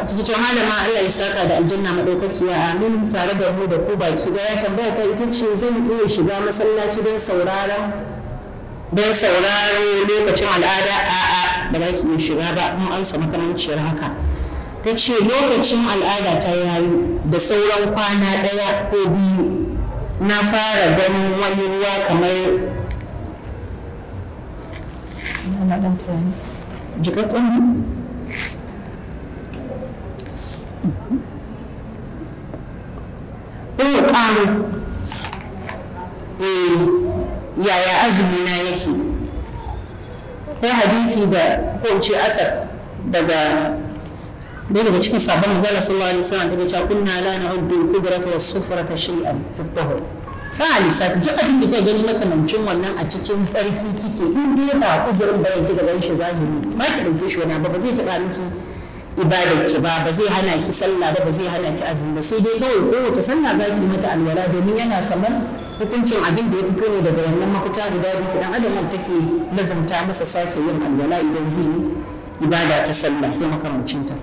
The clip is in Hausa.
take cewa malama Allah ya saka da aljanna madaukakiya amin tare da mu da ku baki daya. Tambaya ta ita ce zan iya shiga masallaci don sauraron lokacin al'ada? A'a, ba za ki iya shiga ba. Mun amsa makamanciyar haka. Ta ce lokacin al'ada ta yayi da sauran kwana ɗaya ko biyu na fara ganin wani ruwa kamar jikakken ƙaro. Yaya azumi na yake? Ko hadisi da ko ce asar daga cikin sabon manzala sallallahu alaihi wasallam take cewa kunna la na'uddu qudrata was-sufrata shay'an fi at-tahur. Ba lissafi duk abin da ke gani makamancin wannan a cikin tsarki kike in dai ba uzurin da yake da ganin zahiri ba ki dauke shi wani ba zai taba miki ibadar ki ba zai hana ki sallah ba zai hana ki azumi ba, sai dai kawai kowace sallah za ki yi mata alwala domin yana kamar hukuncin abin da ya fito ne daga wannan mafita guda biyu dan adam take lazumta masa sake yin alwala idan zai yi ibada ta sallah ko makamancinta.